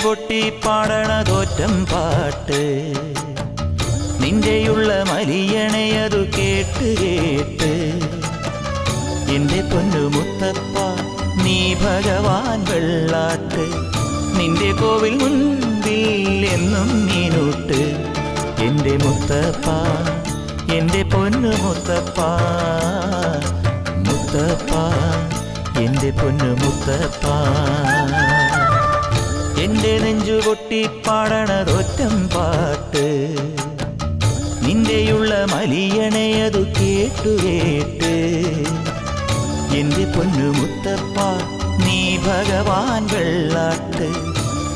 പൊട്ടി പാടണതോറ്റം പാട്ട് നിന്റെയുള്ള മലിയണയതു കേട്ട് കേട്ട് എന്റെ പൊന്നു മുത്തപ്പ നീ ഭഗവാൻ വെള്ളാട്ട് നിന്റെ കോവിൽ മുൻപിൽ എന്നും നീനൂട്ട് എന്റെ മുത്തപ്പ എന്റെ പൊന്നു മുത്തപ്പ മുത്തപ്പ എന്റെ പൊന്നു മുത്തപ്പ എന്റെ നെഞ്ചു പൊട്ടി പാടണതൊറ്റം പാട്ട് നിന്റെയുള്ള മലിയണയതു കേട്ടു കേട്ട് എന്റെ പൊന്നു മുത്തപ്പ നീ ഭഗവാൻ വെള്ളാട്ട്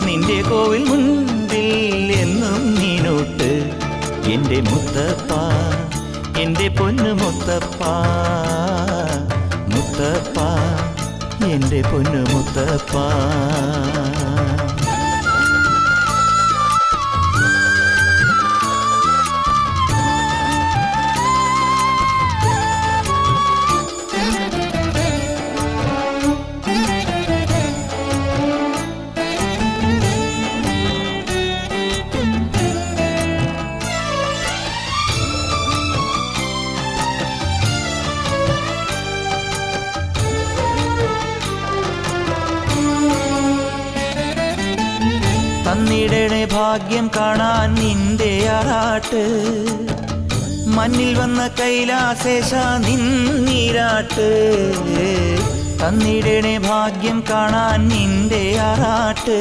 നിന്റെ കോവിൽ മുൻപിൽ എന്നും നീനൂട്ട് എന്റെ മുത്തപ്പ എന്റെ പൊന്നു മുത്തപ്പ മുത്തപ്പ എന്റെ പൊന്നു മുത്തപ്പ തന്നിടണേ ഭാഗ്യം കാണാൻ നിന്റെ ആറാട്ട് മണ്ണിൽ വന്ന കൈലാസേശ നിന്നീരാട്ട് തന്നിടണേ ഭാഗ്യം കാണാൻ നിന്റെ ആറാട്ട്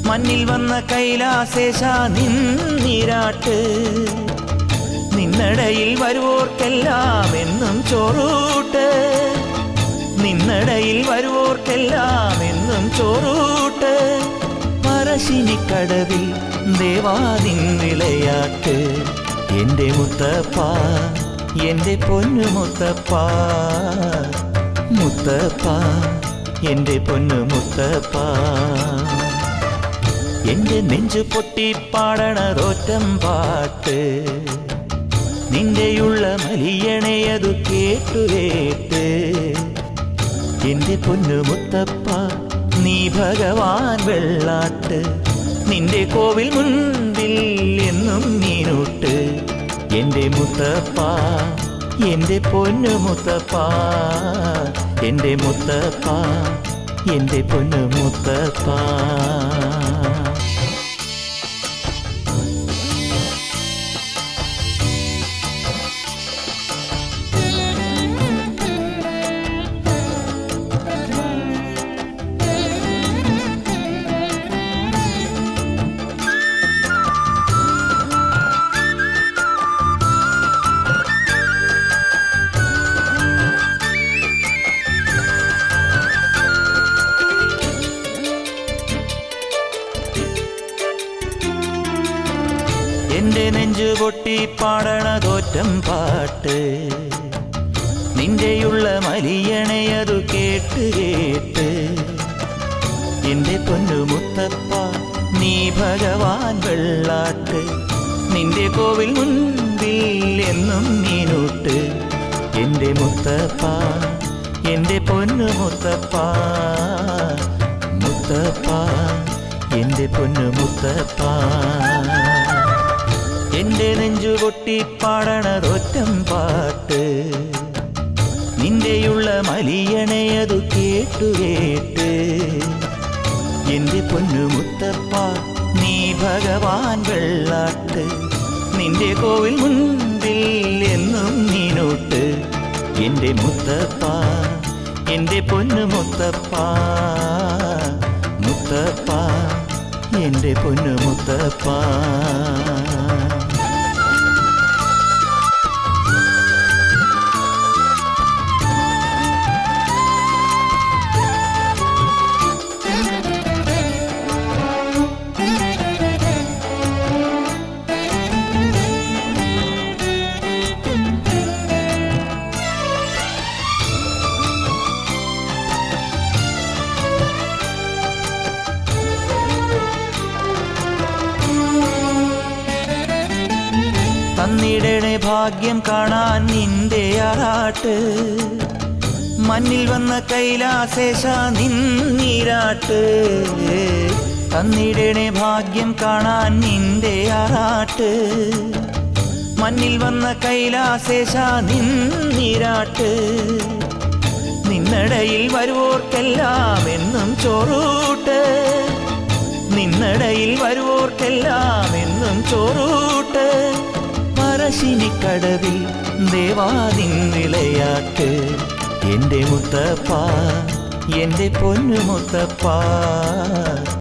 മണ്ണിൽ വന്ന കൈലാസേശ നിന്നീരാട്ട് നിന്നടയിൽ വരുവോർക്കെല്ലാം എന്നും ചോറൂട്ട് നിന്നടയിൽ വരുവോർക്കെല്ലാം എന്നും ചോറൂട്ട് പറശ്ശിനിക്കടവിൽ ദേവാദിൻ വിളയാട്ട് എന്റെ മുത്തപ്പ എന്റെ പൊന്നു മുത്തപ്പ മുത്തപ്പ എന്റെ പൊന്നു മുത്തപ്പ എന്റെ നെഞ്ചു പൊട്ടി പാടണതോറ്റം പാട്ട് നിന്റെയുള്ള മലിയണയതു കേട്ടു കേട്ട് എന്റെ പൊന്നു മുത്തപ്പ നീ ഭഗവാൻ വെള്ളാട്ട് നിന്റെ കോവിൽ മുൻപിൽ എന്നും നീനൂട്ട് എന്റെ മുത്തപ്പ എന്റെ പൊന്നു മുത്തപ്പ എന്റെ മുത്തപ്പ എന്റെ പൊന്നു മുത്തപ്പ എന്റെ നെഞ്ചു പൊട്ടി പാടണതോറ്റം പാട്ട് നിന്റെയുള്ള മലിയണയതു കേട്ട് കേട്ട് എന്റെ പൊന്നു മുത്തപ്പ നീ ഭഗവാൻ വെള്ളാട്ട് നിന്റെ കോവിൽ മുൻപിൽ എന്നും നീനൂട്ട് എന്റെ മുത്തപ്പ എന്റെ പൊന്നു മുത്തപ്പ മുത്തപ്പ എന്റെ പൊന്നു മുത്തപ്പ എന്റെ നെഞ്ചു പൊട്ടി പാടണതൊറ്റം പാട്ട് നിന്റെയുള്ള മലിയണയതു കേട്ടു കേട്ട് എന്റെ പൊന്നു മുത്തപ്പ നീ ഭഗവാൻ വെള്ളാട്ട് നിന്റെ കോവിൽ മുൻപിൽ എന്നും നീനൂട്ട് എന്റെ മുത്തപ്പ എന്റെ പൊന്നു മുത്തപ്പ മുത്തപ്പ എന്റെ പൊന്നു മുത്തപ്പ തന്നിടണേ ഭാഗ്യം കാണാൻ നിന്റെ ആറാട്ട് മണ്ണിൽ വന്ന കൈലാസേശ നിന്നീരാട്ട് തന്നിടണേ ഭാഗ്യം കാണാൻ നിന്റെ ആറാട്ട് മണ്ണിൽ വന്ന കൈലാസേശ നിന്നിരാട്ട് നിന്നടയിൽ വരുവോർക്കെല്ലാം എന്നും ചോറൂട്ട് നിന്നടയിൽ വരുവോർക്കെല്ലാം എന്നും ചോറൂട്ട് പറശ്ശിനിക്കടവിൽ ദേവാദിൻ വിളയാട്ട് എൻ്റെ മുത്തപ്പ എൻ്റെ പൊന്നു മുത്തപ്പ